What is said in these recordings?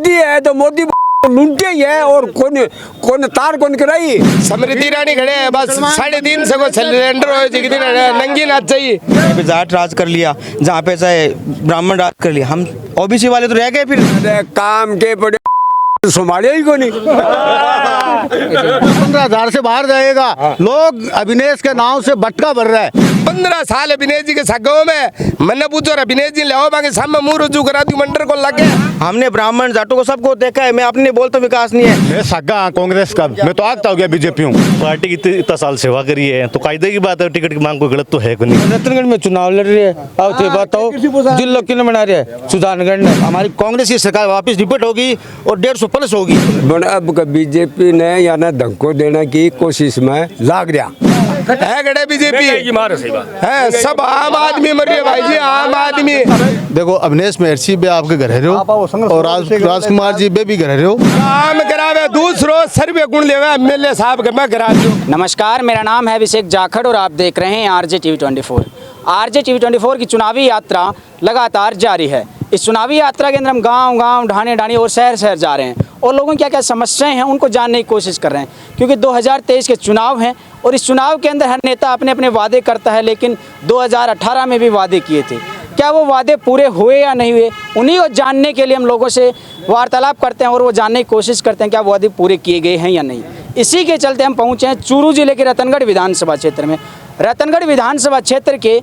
मोदी है तो मोदी लूटे ही है और कौन तार कौन कराई। समृद्धि ईरानी खड़े हैं बस 3.5 को सिलेंडर हो नंगी नाच चाहिए। जाट राज कर लिया, जहाँ पे चाहे ब्राह्मण राज कर लिया, हम ओबीसी वाले तो रह गए फिर। काम के बड़े संभाले ही को नहीं। 15,000 से बाहर जाएगा। लोग अभिनेश के नाम से बटका भर रहा है। 15 साल अभिनेश जी के सगाओं में मैंने पूछो अभिनेश जी ले बाकी सामने मुंह रुजू करा दी मंडर को लगे। हमने ब्राह्मण जाटों को सबको देखा है। मैं अपने बोलता विकास नहीं है। मैं सगा कांग्रेस का, मैं तो आगता हो गया बीजेपी हूँ। पार्टी की इतना साल सेवा करी है तो कायदे की बात है, टिकट की मांग कोई गलत तो है को नहीं। रतनगढ़ में चुनाव लड़ रही है, अब तो बताओ जिला क्यों बना रहे हैं सुजानगढ़ में। हमारी कांग्रेस की सरकार वापस रिपीट होगी और 150 प्लस होगी। अब बीजेपी ने या ना धक्को देने की कोशिश में लाग रहा है। गड़े बीजेपी है, सब आम आदमी मर रहे भाई जी, आम आदमी। देखो अभिनेश महर्षि बे आपके घर है और राजकुमार जी बे भी घर है। काम करावे दूसरो सर्वे गुण लेवे एमएलए साहब के मैं करा दूं। नमस्कार, मेरा नाम है अभिषेक जाखड़ और आप देख रहे हैं आरजे टीवी 24। आरजे टीवी 24 की चुनावी यात्रा लगातार जारी है। इस चुनावी यात्रा के अंदर हम गांव-गांव, ढाणे-ढाणी और शहर-शहर जा रहे हैं और लोगों की क्या-क्या समस्याएं हैं उनको जानने की कोशिश कर रहे हैं, क्योंकि 2023 के चुनाव हैं और इस चुनाव के अंदर हर नेता अपने अपने वादे करता है, लेकिन 2018 में भी वादे किए थे। क्या वो वादे पूरे हुए या नहीं हुए, उन्हीं को जानने के लिए हम लोगों से वार्तालाप करते हैं और वो जानने की कोशिश करते हैं क्या वो वादे पूरे किए गए हैं या नहीं। इसी के चलते हम पहुँचे हैं चूरू जिले के रतनगढ़ विधानसभा क्षेत्र में। रतनगढ़ विधानसभा क्षेत्र के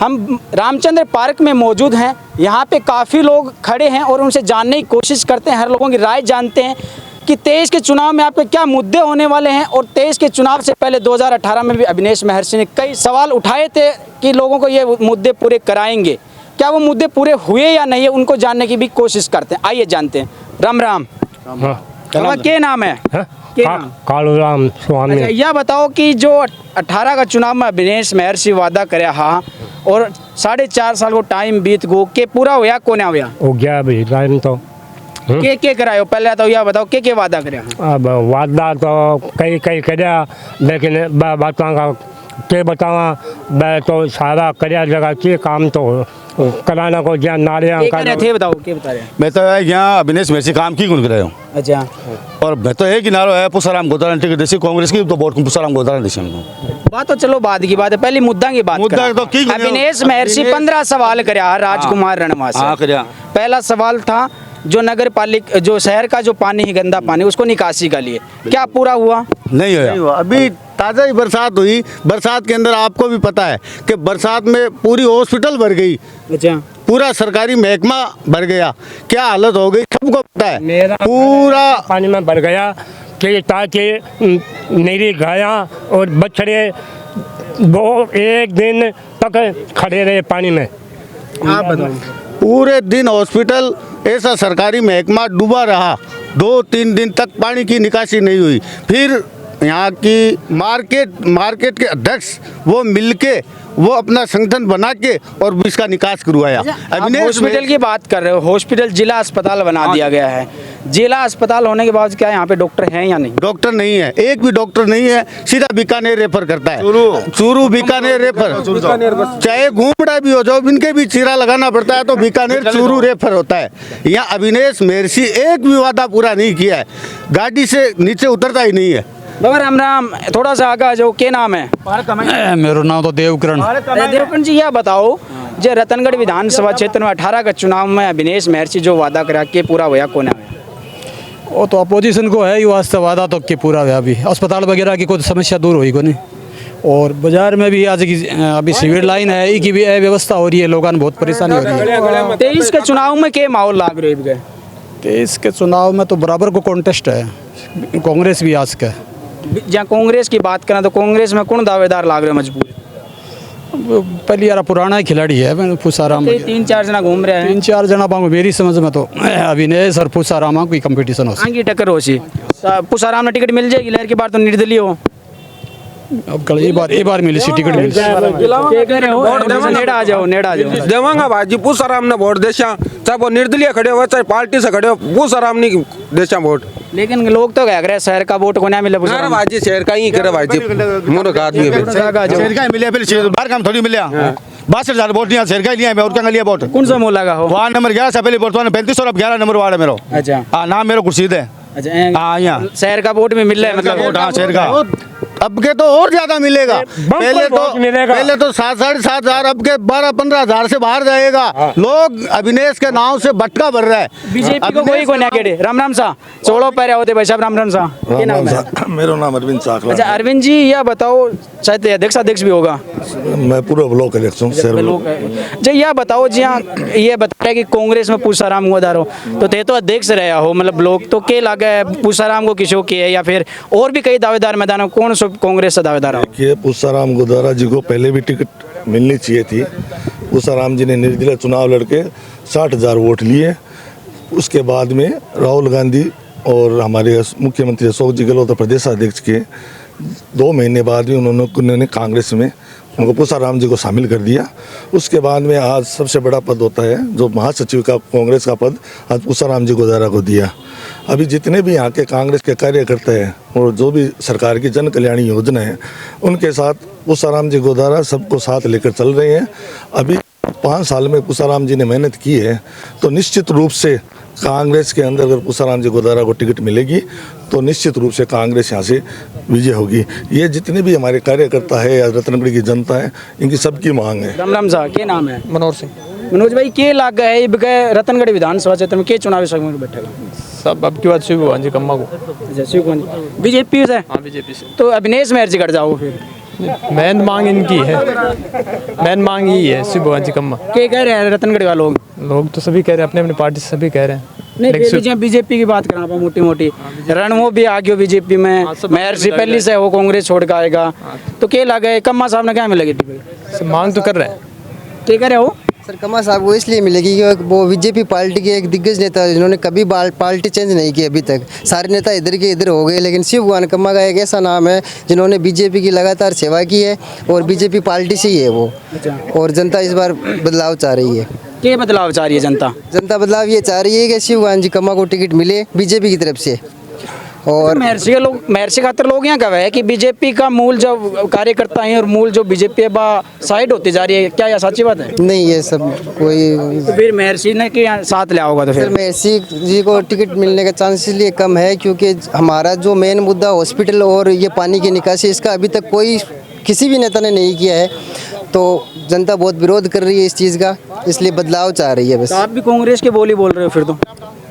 हम रामचंद्र पार्क में मौजूद हैं। यहाँ पे काफ़ी लोग खड़े हैं और उनसे जानने की कोशिश करते हैं, हर लोगों की राय जानते हैं कि 23 के चुनाव में आपके क्या मुद्दे होने वाले हैं। और 23 के चुनाव से पहले 2018 में भी अभिनेश महर्षि ने कई सवाल उठाए थे कि लोगों को ये मुद्दे पूरे कराएंगे। क्या वो मुद्दे पूरे हुए या नहीं है, उनको जानने की भी कोशिश करते हैं। आइए जानते हैं। राम राम। क्या नाम है? कालू राम स्वामी। अच्छा, यह बताओ कि जो 18 का चुनाव में अभिनेश महर्षि वादा करे हाँ और 4.5 साल को टाइम बीत गो के पूरा होया को ना होया? हो गया अभी टाइम तो। के करायो पहले तो यह बताओ के वादा करे? अब वादा तो कई करया, लेकिन बातों का के बतावा मैं तो सारा करया जगह के काम तो कराना को ज्ञान नारियां थे। बताओ के बता रहे? मैं तो यहाँ अभिनेश महर्षि काम की गुण कराया हूँ। अच्छा, और मैं तो एक किनारो है पुष्पाराम गोदारा टिकट देसी कांग्रेस की तो वोट पुष्पाराम गोदारा देसी हमको। बात तो चलो बाद की बात है, पहले मुद्दा की बात। मुद्दा तो की अभिनेश महर्षि 15 सवाल करया राजकुमार रणवा से। पहला सवाल था जो नगर पालिका जो शहर का जो पानी है गंदा पानी उसको निकासी का लिए, क्या पूरा हुआ? नहीं हुआ। अभी ताज़ा ही बरसात हुई, बरसात के अंदर आपको भी पता है कि बरसात में पूरी हॉस्पिटल भर गई। अच्छा, पूरा सरकारी महकमा भर गया, क्या हालत हो गई सबको पता है। पूरा पानी में भर गया कि ताकि मेरी गाया और बछड़े वो एक दिन तक खड़े रहे पानी में। आप बताओ। पूरे दिन हॉस्पिटल ऐसा सरकारी महकमा डूबा रहा, 2-3 दिन तक पानी की निकासी नहीं हुई। फिर यहाँ की मार्केट के अध्यक्ष वो मिलके वो अपना संगठन बना के और इसका निकास करवाया। अभिनेश हॉस्पिटल की बात कर रहे हो, हॉस्पिटल जिला अस्पताल बना दिया गया है। जिला अस्पताल होने के बाद क्या यहाँ पे डॉक्टर हैं या नहीं? डॉक्टर नहीं है, एक भी डॉक्टर नहीं है। सीधा बीकानेर रेफर करता है, चूरू बीकानेर रेफर। चाहे घूमड़ा भी हो जाओ, इनके भी चीरा लगाना पड़ता है तो बीकानेर चूरू रेफर होता है। यहाँ अभिनेश महर्षि एक भी वादा पूरा नहीं किया है, गाड़ी से नीचे उतरता ही नहीं है। बाबा राम राम, थोड़ा सा आगे जो के नाम है? मेरा नाम तो देवकरण। देवकरण जी, यह बताओ जो रतनगढ़ विधानसभा क्षेत्र में 18 का चुनाव में अभिनेश महर्षि जो वादा करा के पूरा हुआ को ना? वो तो अपोजिशन को है, वास्ते वादा तो कि पूरा हुआ। अभी अस्पताल वगैरह की कोई समस्या दूर हुई को नहीं। और बाजार में भी आज की अभी सीवर लाइन है की भी व्यवस्था हो रही है, लोगों ने बहुत परेशानी हो रही है। 23 के चुनाव में क्या माहौल लाग रहे है? 23 के चुनाव में तो बराबर को कॉन्टेस्ट है, कांग्रेस भी आज का। जहाँ कांग्रेस की बात करें तो कांग्रेस में कौन दावेदार लाग रहे मजबूर? पहले यार पुराना खिलाड़ी है पुष्पाराम। 3-4 जना घूम रहे हैं। 3-4 जना पाऊँ मेरी समझ में तो अभिनेश और पुष्पाराम की कंपटीशन हो आगे टक्कर हो सी। पुष्पाराम ने टिकट मिल जाएगी, लहर की बार तो निर्दलीय हो। अब कल एक बार मिली सी टिकट मिली। नेड़ा आ जाओ देवांगा भाजी पुष्पाराम ने वोट देशा, चाहे वो निर्दलीय खड़े हो चाहे पार्टी से खड़े हो, पुष्पाराम नहीं देशा वोट। लेकिन लोग तो कह रहे शहर का वोट को नहीं मिला। भाजी शहर का ही करे भाजी, मूर्ख आदमी शहर का मिले, फिर बाहर काम थोड़ी मिले। 62,000 वोट लिया, शेर का लिया मैं और क्या लिया वोट। कौन सा मोहल्ला का हो? वार्ड नंबर 11 से पहले वर्तमान 35 और अब 11 नंबर वार्ड है मेरा। अच्छा हाँ, नाम मेरा खुर्शीद है। अच्छा हाँ, यहाँ शहर का वोट में मिल रहा है मतलब? हाँ, शेर का। अब के तो और ज्यादा मिलेगा, वोट मिलेगा। पहले तो 7 साढ़े 7 हजार, अब के 12-15 हजार से बाहर जाएगा। लोग अभिनेश के नाम से भटका भर रहा है। बीजेपी को कोई को ना केड़े। राम राम सा छोड़ो पैरे होते भाई साहब, राम राम सा। क्या नाम है? मेरा नाम अरविंद चाकला। अच्छा अरविंद जी, यह बताओ, शायद अध्यक्ष भी होगा। मैं पूरा ब्लॉक अध्यक्ष हूँ, शहर ब्लॉक। जी यह बताओ जी, हाँ ये बता रहे कि कांग्रेस में पूसाराम हुआ हो तो थे तो अध्यक्ष रहा हो मतलब ब्लॉक, तो के लगे पूसाराम को किसो की है या फिर और भी कई दावेदार मैदान में कौन सा कांग्रेस से दावेदार हो? देखिए, पूसाराम गोदारा जी को पहले भी टिकट मिलनी चाहिए थी। पूसाराम जी ने निर्दलीय चुनाव लड़के 60,000 वोट लिए। उसके बाद में राहुल गांधी और हमारे मुख्यमंत्री अशोक जी गहलोत प्रदेश अध्यक्ष के 2 महीने बाद भी उन्होंने कांग्रेस में उनको पूसाराम जी को शामिल कर दिया। उसके बाद में आज सबसे बड़ा पद होता है जो महासचिव का कांग्रेस का पद आज पूसाराम जी गोदारा को दिया। अभी जितने भी यहाँ के कांग्रेस के कार्यकर्ता हैं और जो भी सरकार की जन कल्याणी योजना है उनके साथ पूसाराम जी गोदारा सबको साथ लेकर चल रहे हैं। अभी 5 साल में पूसाराम जी ने मेहनत की है तो निश्चित रूप से कांग्रेस के अंदर अगर पूसाराम जी गोदारा को टिकट मिलेगी तो निश्चित रूप से कांग्रेस यहाँ से विजय होगी। ये जितने भी हमारे कार्यकर्ता है या रतनगढ़ की जनता है, इनकी सबकी मांग है। राम राम सा, क्या नाम है? मनोहर सिंह। मनोज भाई, के लाग गए है बगैर रतनगढ़ विधानसभा क्षेत्र में के चुनावी समय बैठेगा? सब अब की बात शिव भगवान जी कम्मा को। अच्छा शिव कुमार जी, बीजेपी से? हाँ, बीजेपी से। तो अभिनेश महर्षि कर जाओ फिर। मेन मांग इनकी है, मेन मांग यही है शिव भगवान जी कम्मा। के कह रहे हैं रतनगढ़ का लोग तो सभी कह रहे हैं, अपने अपनी पार्टी से सभी कह रहे हैं। नहीं पहले बीजेपी की बात करा मोटी मोटी रणवो भी आ गयो बीजेपी में, महर्षि पहले से वो कांग्रेस छोड़ के आएगा तो के लगे कम्मा साहब ने क्या मिलेगी टिकट? मांग तो कर रहे हैं। क्या कह रहे हो? सर कम्मा साहब को इसलिए मिलेगी कि वो बीजेपी पार्टी के एक दिग्गज नेता है जिन्होंने कभी पार्टी चेंज नहीं की अभी तक। सारे नेता इधर के इधर हो गए, लेकिन शिव भगवान कम्मा का एक ऐसा नाम है जिन्होंने बीजेपी की लगातार सेवा की है और बीजेपी पार्टी से ही है वो। और जनता इस बार बदलाव चाह रही है। क्या बदलाव चाह रही है जनता? जनता बदलाव ये चाह रही है कि शिव भगवान जी कम्मा को टिकट मिले बीजेपी की तरफ से। और महर्षि के लोग, महर्षि खातर लोग यहाँ कह है कि बीजेपी का मूल जो कार्यकर्ता है और मूल जो बीजेपी है साइड होती जा रही है, क्या यह सच्ची बात है? नहीं, ये सब कोई तो फिर महर्षि ने के साथ लिया होगा तो फिर महर्षि जी को टिकट मिलने का चांस इसलिए कम है क्योंकि हमारा जो मेन मुद्दा हॉस्पिटल और ये पानी की निकासी, इसका अभी तक कोई किसी भी नेता ने नहीं किया है, तो जनता बहुत विरोध कर रही है इस चीज़ का, इसलिए बदलाव चाह रही है बस। तो आप भी कांग्रेस के बोली बोल रहे हो फिर? तो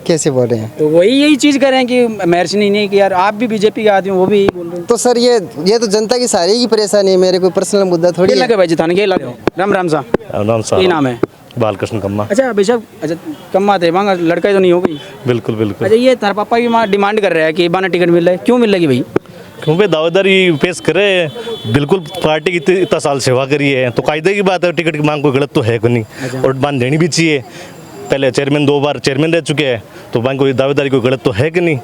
कैसे बोल रहे हैं? तो वही यही चीज़ कर रहे हैं कि महर्षि ने नहीं किया, आप भी बीजेपी के आदमी वो भी यही बोल रहे हैं। तो सर ये तो जनता की सारी की परेशानी है, मेरे कोई पर्सनल मुद्दा थोड़ी है। लगे भाई जिताने के लगे। राम राम सा, नाम ये नाम है बालकृष्ण कम्मा। अच्छा भाई साहब, अच्छा कम्मा थे मांगा लड़का ही तो नहीं हो गई? बिल्कुल बिल्कुल। अच्छा ये तार पापा भी डिमांड कर रहे हैं कि बाना टिकट मिल रहा है, क्यों मिल रही भाई? क्योंकि दावेदारी पेश करे, बिल्कुल पार्टी की इतना साल सेवा करी है तो कायदे की बात है, टिकट की मांग कोई गलत तो है को नहीं और मान देनी भी चाहिए। पहले चेयरमैन 2 बार चेयरमैन रह चुके हैं तो मांग कोई दावेदारी कोई गलत तो है कि नहीं।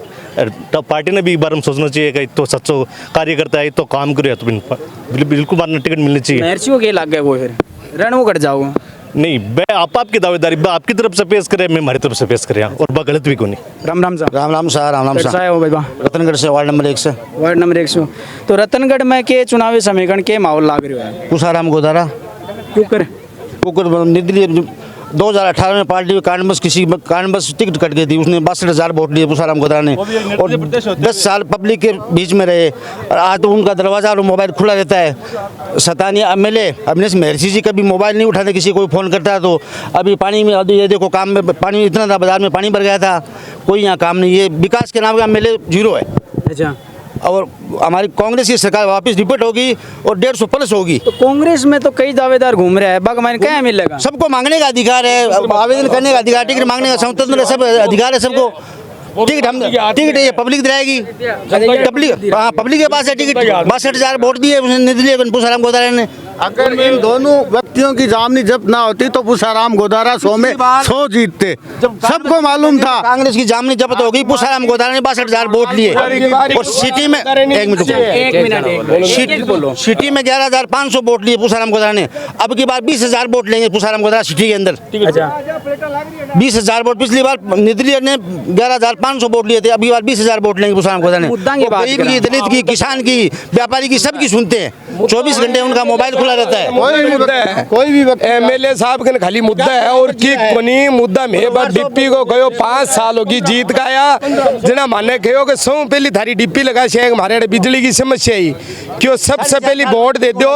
तब पार्टी ने भी एक बार हम सोचना चाहिए कि तो सच्चो कार्यकर्ता है तो काम करे तो बिल्कुल मारना टिकट मिलनी चाहिए। महर्षि को क्या लग गया वो फिर रण वो कट जाओ? नहीं, मैं आपकी दावेदारी आपकी तरफ से पेश करे, मैं हमारी तरफ से पेश करे और बा गलत भी को नहीं। राम राम सा। राम राम सा, राम राम सा। हो भाई बा रतनगढ़ से वार्ड नंबर 1 से। Ward number 100। तो रतनगढ़ में के चुनावी समीकरण के माहौल लाग रहे है? पूसाराम गोदारा क्यों करे? निर्दलीय 2018 में पार्टी में कारणवश टिकट कट गई थी, उसने 62,000 वोट लिए पूसाराम गोदारा ने और 10 साल पब्लिक के बीच में रहे और आज तो उनका दरवाज़ा और मोबाइल खुला रहता है। स्थानीय एमएलए अभिनेश महर्षि जी कभी मोबाइल नहीं उठाते, किसी कोई फ़ोन करता है तो अभी पानी में ये देखो काम में पानी इतना था, बाजार में पानी भर गया था, कोई यहाँ काम नहीं। ये विकास के नाम का एमएलए 0 है। अच्छा, और हमारी कांग्रेस की सरकार वापस रिपीट होगी और 150 प्लस होगी। तो कांग्रेस में तो कई दावेदार घूम रहे हैं, बाग मैंने क्या मिलेगा? सबको मांगने का अधिकार है, आवेदन करने का अधिकार, टिकट मांगने का स्वतंत्र सब अधिकार है सबको। टिकट ये पब्लिक दिलाएगी, पब्लिक, हाँ पब्लिक के पास है टिकट। 62,000 वोट दिए निर्दलीय पूसाराम गोदारा ने। अगर इन दोनों व्यक्तियों की जामनी जब्त ना होती तो पूसाराम गोदारा 100 में 100 जीतते, सबको मालूम था। कांग्रेस की जामनी जब्त होगी, पूसाराम गोदारा ने 62,000 वोट लिए और सिटी में एक मिनट सिटी में 11,500 वोट लिए पूसाराम गोदारा ने। अब की बार 20,000 वोट लेंगे पूसाराम गोदारा सिटी के अंदर। 20,000 वोट, पिछली बार निर्दलीय ने 11,500 वोट लिए थे, अब की बार 20,000 वोट लेंगे पूसाराम गोदारा ने। गरीब की, दलित की, किसान की, व्यापारी की, सबकी सुनते हैं। 24 घंटे उनका मोबाइल खुला रहता है। कोई भी MLA साहब के खाली मुद्दा है और की कोनी मुद्दा में बस डिप्पी को गयो 5 साल होगी जीत का आया जना माने कहो कि सौ पहली थारी डिप्पी लगा शेख हमारे बिजली की समस्या ही क्यों सबसे पहली वोट दे दो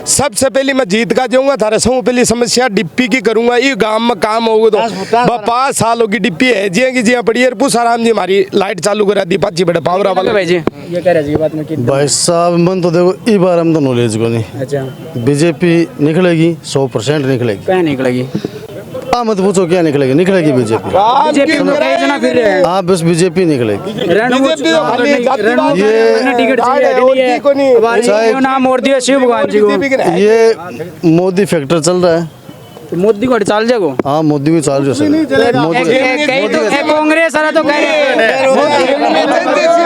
सबसे पहली मैं जीत का जाऊंगा थारे सौ पहली समस्या डिप्पी की करूंगा ये गांव में काम होगा तो 5 साल होगी डिप्पी है जिया की जिया पड़ी पूसाराम जी हमारी लाइट चालू करा दी पाची बड़े पावरा वाला भाई जी ये कह रहे जी बात में कि भाई साहब मन तो देखो ई बार हम तो नॉलेज को नहीं। अच्छा बीजेपी निकलेगी 100% निकलेगी। क्या निकलेगी? हाँ मत पूछो क्या निकलेगी, निकलेगी बीजेपी। बीजेपी में कई जना फिर रहे हैं। हाँ बस बीजेपी निकलेगी। टिकट चाहिए नाम और दिया शिव भगवान जी को। ये मोदी फैक्टर चल रहा है तो मोदी को चाल जाएगो। हाँ मोदी भी चाल रहे कहीं तो कांग्रेस वाला तो कह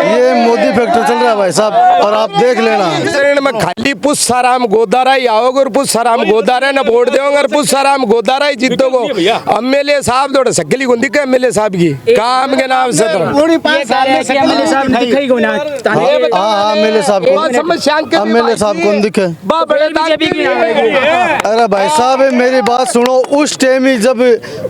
ये मोदी फैक्टर चल रहा है भाई साहब और आप देख लेना शरण में खाली पुष्साराम गोदारा ही आओगे और पुष्साराम गोदारा न वोट देंगे और पुष्साराम गोदारा ही जीतोगे। MLA साहब थोड़ा शक्ली को दिखे MLA साहब की काम के नाम से MLA साहब दिखाई को ना। हाँ MLA साहब कौन दिखे? अरे भाई साहब मेरी बात सुनो, उस टाइम ही जब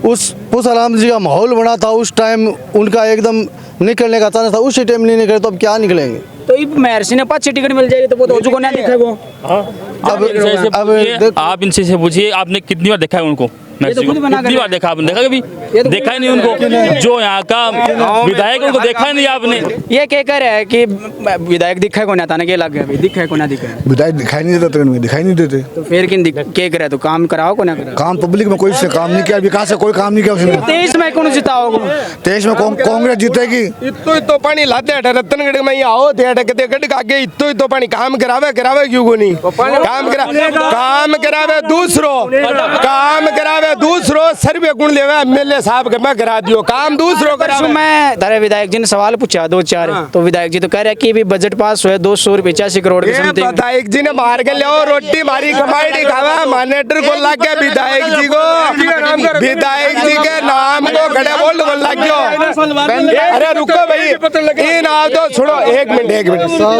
उस पुष्साराम जी का माहौल बना था उस टाइम उनका एकदम निकलने का चांस था, उसी टाइम नहीं निकले तो अब क्या निकलेंगे? तो ये महर्षि ने 5 टिकट मिल जाएगी तो वो तो को ना दिखेगा। अब आप इनसे से पूछिए आपने कितनी बार देखा है उनको? कितनी बार देखा आपने? देखा कभी देखा ही नहीं उनको। जो यहाँ का विधायक उनको देखा ही नहीं आपने। ये क्या कह रहे हैं कि विधायक दिखाई को ना था ना क्या लग गया दिखाई को ना दिखा विधायक दिखाई नहीं देता, दिखाई नहीं देते तो फिर किन क्या करे तो काम कराओ को ना कराओ? काम पब्लिक में कोई से काम नहीं किया, विकास से कोई काम नहीं किया उसने। 23 में कौन जिताओगे? 23 में कांग्रेस जीतेगी। इतो पानी लाते रतनगढ़ में आओ थे अटकते गढ़ आगे इतो पानी काम करावे क्यों को नहीं काम करावे दूसरो सर्वे गुण लेवे MLA साहब के मैं करा दियो काम दूसरो करा। मैं तारे विधायक जी ने सवाल पूछा 2-4 तो विधायक जी तो कह रहे कि भी बजट पास हुए 285 करोड़ के समथिंग। विधायक जी ने मार के ले रोटी मारी कमाई खावा मानेटर को लग गया विधायक जी को विधायक जी के नाम को खड़े बोल लग गयो। अरे रुको भाई इन आओ तो छोड़ो एक मिनट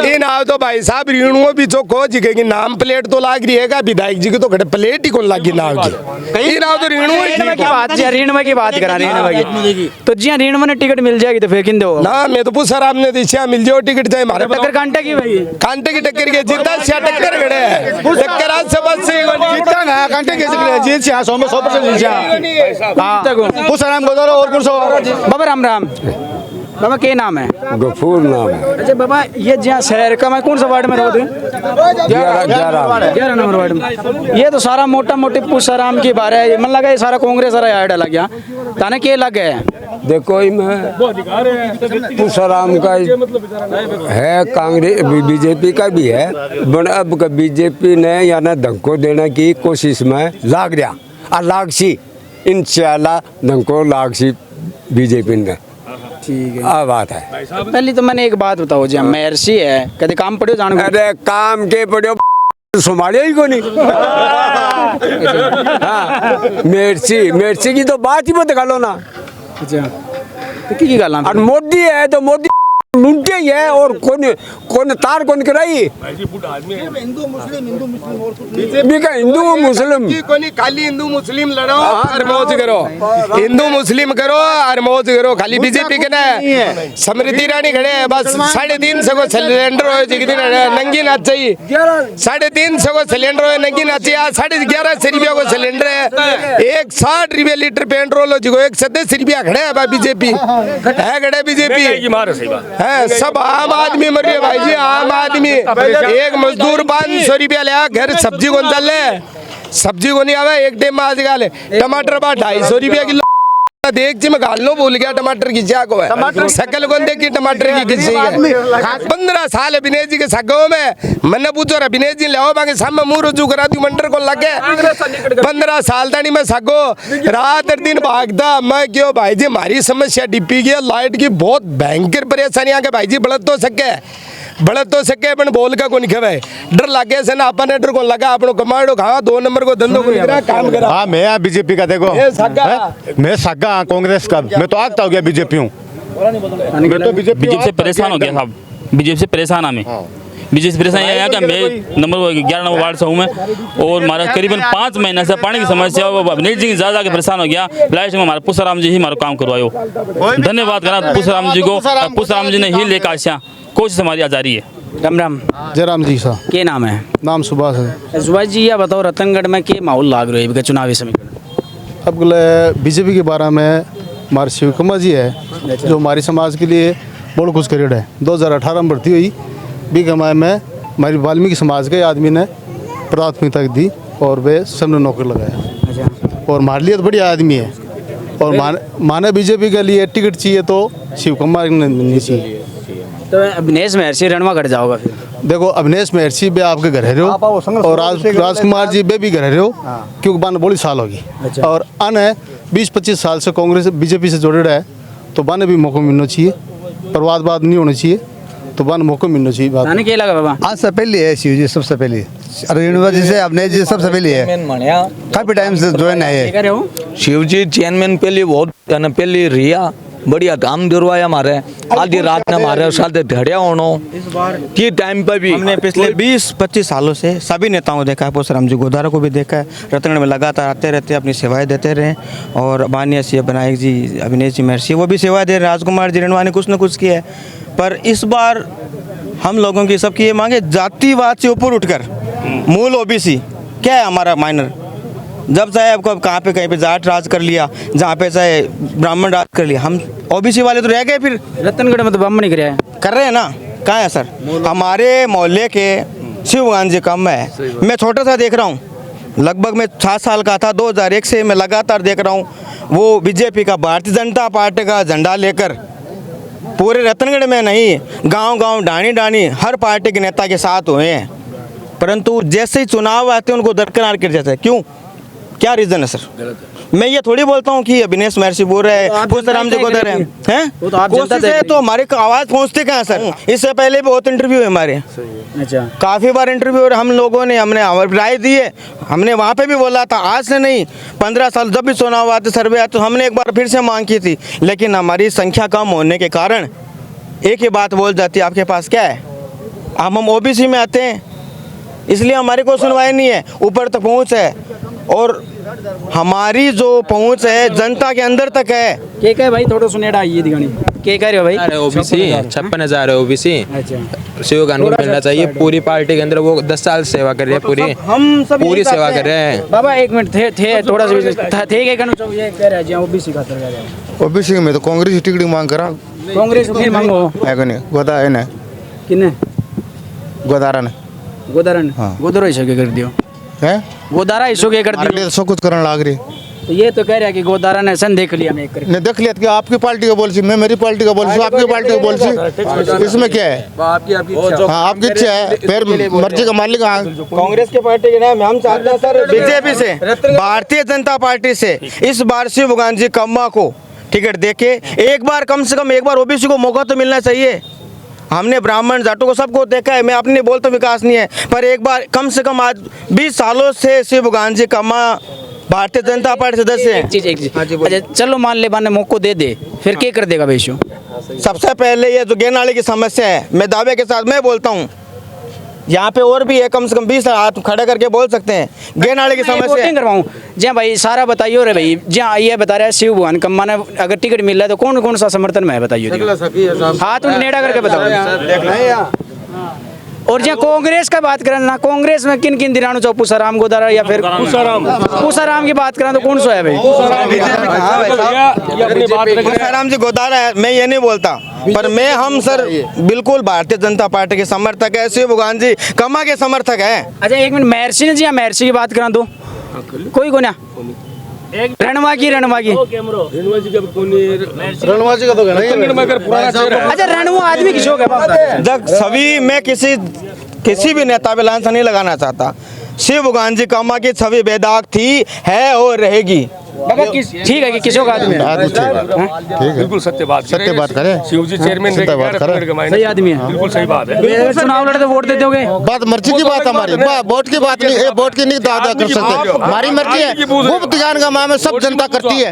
इन आओ तो भाई साहब ऋणुओं भी चौको जिगेगी नाम प्लेट तो लाग रही है विधायक जी की तो खड़े प्लेट ही कौन लगी नाम की इन आओ तो ऋण की बात करा ऋण तो जी ऋण में टिकट मिल जाएगी तो फिर किन दो ना मैं तो पूछ रहा आपने दिशा मिल जाओ टिकट चाहे हमारे टक्कर कांटे की भाई कांटे की टक्कर के जीता से टक्कर खड़े हैं टक्कर आज से बस से जीता ना कांटे के जीत से 100% जीत से हां पुष्साराम गोदारा और कौन सा बाबा राम बाबा क्या नाम है? गफूर नाम है। अच्छा बाबा ये जहाँ शहर का मैं कौन सा वार्ड में रहते हैं? 11 नंबर वार्ड में। ये तो सारा मोटा मोटी पुष्साराम की बारे है मन लगा ये सारा कांग्रेस सारा ऐड लग गया ताने के लग गए। देखो मैं पुष्साराम का है कांग्रेस बीजेपी का भी है बट अब बीजेपी ने यानी धक्को देने की कोशिश में लाग गया और लागसी इंशाल्लाह धक्को लागसी बीजेपी ने ठीक है बात है। पहले तो मैंने एक बात बताओ जी महर्षि है कभी काम पड़ो जान अरे काम के पड़ो संभालिया ही को नहीं। हाँ मेर्सी की तो बात ही मत गालो ना। अच्छा तो की गल और मोदी है तो मोदी लूटे ही है और कौन तार कौन कराई बीजेपी का हिंदू मुस्लिम खाली हिंदू मुस्लिम लड़ो और मौज करो हिंदू मुस्लिम करो और मौज करो खाली बीजेपी के ना समृद्धि ईरानी खड़े हैं बस 350 को सिलेंडर हो नंगी नाच चाहिए 350 को सिलेंडर हो नंगी नाच चाहिए 1150 रुपया को सिलेंडर है 160 रुपया लीटर पेट्रोल हो जिको 170 रुपया खड़े है बीजेपी है खड़े बीजेपी है सब आम आदमी मर रहे भाई जी आम आदमी एक मजदूर 500 रुपया लिया घर सब्जी कौन चल सब्जी को नहीं आवे एक टाइम में आज गाले टमाटर 250 रुपया किलो देख जी मैं गालनो भूल गया टमाटर की क्या को है शकल कौन देखी टमाटर की किसी है 15 साल अभिनय जी के सगो में मैंने पूछो अभिनय जी ले बाकी सामने मुंह रुजू करा दी मंडर को लगे 15 साल तक मैं सगो रात दिन भागता मैं क्यों भाई जी हमारी समस्या डिप्पी की लाइट की बहुत भयंकर परेशानियां के भाई जी बढ़त तो सके अपन बोल का को निकवे डर लागे से ना अपन डर को लगा अपन कमाड़ो खावा 2 नंबर को धंधो को काम करा। हाँ मैं यहाँ बीजेपी का देखो मैं सागा कांग्रेस का मैं तो आगता हो गया बीजेपी हूँ मैं तो बीजेपी से परेशान हो गया साहब बीजेपी से परेशान हमें बीजेपी से परेशान यहाँ का मैं नंबर 11 नंबर वार्ड से हूँ मैं, और हमारा करीबन 5 महीने से पानी की समस्या वो अभिनेश जी ज़्यादा के परेशान हो गया। लास्ट में हमारा पुष्पराम जी ही हमारा काम करवायो। धन्यवाद करना पुष्पराम जी को, पुष्पराम जी ने ही लेकर आशा कोशिश हमारी जारी है। राम राम। जयराम जी सा क्या नाम है? नाम सुभाष है। सुभाष जी यह बताओ रतनगढ़ में क्या माहौल लाग रही है चुनावी समीकरण? अब बीजेपी के बारे में हमारे शिव कुमार जी है जो हमारे समाज के लिए बहुत कुछ करेड है। 2018 में भर्ती हुई भी कमाए में हमारी वाल्मीकि समाज के आदमी ने प्राथमिकता दी और वे सबने नौकरी लगाया और हमारे लिए तो बढ़िया आदमी है। और माने बीजेपी के लिए टिकट चाहिए तो शिव कुमार ने मिलनी चाहिए। तो अभिनेश महर्षि रणवा कर जाओगा फिर? देखो अभिनेश महर्षि भी आपके घर रहे हो और राजकुमार जी भी घर रहे हो क्योंकि बान बड़ी साल होगी और अन्य 20-25 साल से कांग्रेस बीजेपी से जुड़े रहे तो बाने भी मौका मिलना चाहिए, प्रवादवाद नहीं होना चाहिए, तो बाने मौका मिलना चाहिए। बात क्या लगा बाबा? आज से पहले है शिव जी, सबसे पहले रेणुका जी से अभिनेश जी सबसे पहले है, काफी टाइम से ज्वाइन है। शिव जी चेयरमैन पहले बहुत पहले रिया बढ़िया काम दिलवाया हमारे, आधी रात में हमारे साथ ढड़िया होनो की टाइम पर भी। हमने पिछले 20-25 सालों से सभी नेताओं को देखा है, पुष्पराम जी गोदारा को भी देखा है, रतनगढ़ में लगातार आते रहते अपनी सेवाएं देते रहे और माननीय सी विनायक जी अभिनेश जी महर्षि वो भी सेवाएं दे रहे, राजकुमार जी रेणुका ने कुछ न कुछ किया है। पर इस बार हम लोगों की सबकी ये मांगे जातिवाद से ऊपर उठकर मूल ओबीसी क्या है हमारा माइनर, जब चाहे आपको कहाँ पे कहीं पे जाट राज कर लिया, जहाँ पे चाहे ब्राह्मण राज कर लिया, हम ओबीसी वाले तो रह गए। फिर रतनगढ़ में तो ब्राह्मण ही कर रहे हैं ना, कहाँ है सर? हमारे मोहल्ले के शिवगान जी कम है, मैं छोटा सा देख रहा हूँ, लगभग मैं 7 साल का था 2001 से मैं लगातार देख रहा हूँ वो बीजेपी का भारतीय जनता पार्टी का झंडा लेकर पूरे रतनगढ़ में नहीं गांव-गांव डाणी हर पार्टी के नेता के साथ हुए हैं, परंतु जैसे ही चुनाव आते हैं उनको दरकिनार कर जाता है। क्यों, क्या रीजन है सर? मैं ये थोड़ी बोलता हूँ कि अभिनेश महर्षि बोल रहे हैं पुष्पराम जी को दे रहे हैं, कोशिश है तो हमारे आवाज़ पहुँचते कहाँ सर? इससे पहले भी बहुत इंटरव्यू है हमारे, काफ़ी बार इंटरव्यू और हम लोगों ने हमने राय दी है, हमने वहाँ पे भी बोला था, आज से नहीं 15 साल जब भी चुनाव आते सर्वे आते तो हमने एक बार फिर से मांग की थी, लेकिन हमारी संख्या कम होने के कारण एक ही बात बोल जाती है आपके पास क्या है, हम ओबीसी में आते हैं इसलिए हमारी कोई सुनवाई नहीं है, ऊपर तक पहुँच है और हमारी जो पहुंच है जनता के अंदर तक है। क्या कहे भाई थोड़ा सुनेड़ा ये दिखानी क्या कह रहे हो भाई? ओबीसी 56,000 है ओबीसी, शिवगान को मिलना चाहिए पूरी पार्टी के अंदर, वो 10 साल सेवा कर रहे हैं, पूरी सेवा कर रहे हैं। बाबा एक मिनट थे थोड़ा सा थे क्या कहना चाहिए कह रहे हैं ओबीसी का कह रहे हैं? ओबीसी में तो कांग्रेस टिकट मांग करा, कांग्रेस फिर मांगो है कि नहीं? गोदा है ना, किने गोदारा ने गोदारा इशू के कर दियो है, गोदारा इशू के कर दियो सब कुछ करने लग रही। तो ये तो कह रहा है कि गोदारा ने सन देख लिया, मैं ने देख लिया कि आपकी पार्टी का पॉलिसी, मैं मेरी पार्टी का पॉलिसी, आपकी पार्टी का पॉलिसी, इसमें क्या है? आपकी इच्छा है, फिर मर्जी का मालिक। कांग्रेस के पार्टी के नाम हम चाहते हैं सर बीजेपी से, भारतीय जनता पार्टी से इस बार शिवगान जी कम्मा को टिकट देके एक बार कम से कम एक बार ओबीसी को मौका तो मिलना चाहिए। हमने ब्राह्मण जाटों को सबको देखा है, मैं अपने बोलता विकास नहीं है, पर एक बार कम से कम आज 20 सालों से शिवगान जी कम्मा भारतीय जनता पार्टी सदस्य हैं। एक चीज अच्छा चलो मान ले बाने मौको दे फिर क्या कर देगा बेशु? सबसे पहले ये जो गेनाली की समस्या है, मैं दावे के साथ मैं बोलता हूँ यहाँ पे और भी है, कम से कम 20 हाथ खड़े करके बोल सकते हैं गेनाली की समस्या करवाऊँ। जी भाई सारा बताइए रे भाई, जी ये बता रहा है शिव भगवान कम्मा ने अगर टिकट मिल रहा है तो कौन कौन सा समर्थन में है बताइए, हाथ नेड़ा करके बताओ। और जहाँ कांग्रेस का बात करें ना, कांग्रेस में किन किन दिनानू चाहो पुष्पराम गोदारा या फिर पुष्पराम की बात करें तो कौन सा है भाई? पुष्पराम जी गोदारा है, मैं ये नहीं बोलता, पर मैं हम सर बिल्कुल भारतीय जनता पार्टी के समर्थक है, शिव भगवान जी कम्मा के समर्थक है। अच्छा एक मिनट, महर्षि ने जी महर्षि की बात करा दो कोई को ना रणवा की अच्छा रणवा आदमी की शौक है जब छवि में किसी भी नेता पे लांछन नहीं लगाना चाहता, शिव भगवान जी कम्मा की छवि बेदाग थी, है और रहेगी। बाबा ठीक है कि किसी का आदमी बिल्कुल सत्य बात करें शिव जी चेयरमैन सही आदमी है, बिल्कुल सही बात है। अगर चुनाव लड़ते वोट देते होगे? बात मर्जी की बात हमारी, वोट की बात नहीं, वोट की नहीं दादा कर सकते, हमारी मर्जी है, गुप्त ज्ञान का मामला सब जनता करती है।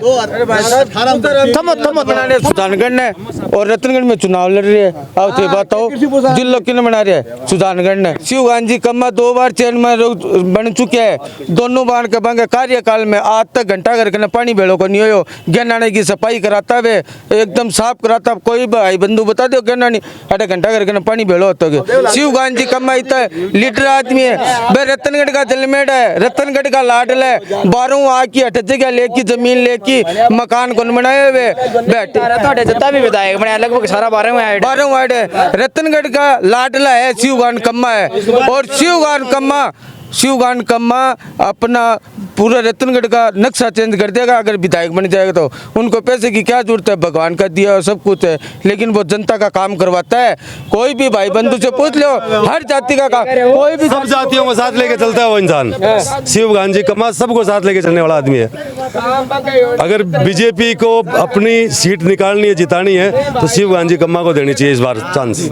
सुजानगढ़ ने और रतनगढ़ में चुनाव लड़ रही है, अब तो बताओ जिला किन बना रहे हैं? सुजानगढ़ ने शिव गांधी कम्मा 2 बार चेयरमैन बन चुके हैं, दोनों बार के बंगे कार्यकाल में आज तक घंटा घर के पानी भेड़ों को नहीं हो, गन्नाने की सफाई कराता है, एकदम साफ कराता, कोई भाई बंधु बता दो गन्नानी अरे घंटा घर के पानी भेड़ो होता है। शिव गांधी कम्मा इतना लीडर आदमी है, भाई रतनगढ़ का जलमेड़ है, रतनगढ़ का लाडल है, 12 आकी 8 जगह लेकी जमीन लेकी मकान कौन बनाए हुए बैठे जितना भी विधायक बने लगभग सारा 12 वार्ड है। रतनगढ़ का लाडला है शिवगान कम्मा है, और शिवगान कम्मा अपना पूरा रतनगढ़ का नक्शा चेंज कर देगा अगर विधायक बन जाएगा तो। उनको पैसे की क्या जरूरत है, भगवान का दिया और सब कुछ है, लेकिन वो जनता का काम करवाता है। कोई भी भाई बंधु से पूछ लो, हर जाति का काम, कोई भी सब जातियों को साथ लेके चलता है वो इंसान। शिव गांधी कम्मा सबको साथ लेके चलने वाला आदमी है। अगर बीजेपी को अपनी सीट निकालनी है, जितानी है, तो शिव गांधी कम्मा को देनी चाहिए इस बार चांस।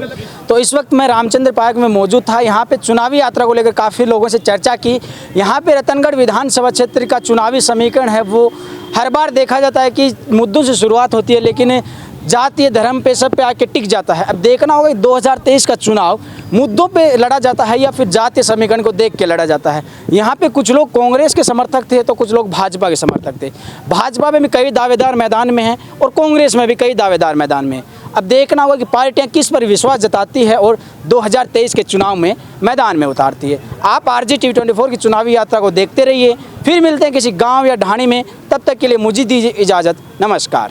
तो इस वक्त मैं रामचंद्र पार्क में मौजूद था, यहाँ पे चुनावी यात्रा को लेकर काफ़ी लोगों से चर्चा की। यहाँ पे रतनगढ़ विधानसभा क्षेत्र का चुनावी समीकरण है वो हर बार देखा जाता है कि मुद्दों से शुरुआत होती है, लेकिन जातीय धर्म पे सब पे आके टिक जाता है। अब देखना होगा कि 2023 का चुनाव मुद्दों पे लड़ा जाता है या फिर जातीय समीकरण को देख के लड़ा जाता है। यहाँ पे कुछ लोग कांग्रेस के समर्थक थे तो कुछ लोग भाजपा के समर्थक थे। भाजपा में भी कई दावेदार मैदान में हैं और कांग्रेस में भी कई दावेदार मैदान में हैं। अब देखना होगा कि पार्टियां किस पर विश्वास जताती है और 2023 के चुनाव में मैदान में उतारती है। आप RJ TV 24 की चुनावी यात्रा को देखते रहिए। फिर मिलते हैं किसी गांव या ढाणी में, तब तक के लिए मुझे दीजिए इजाज़त। नमस्कार।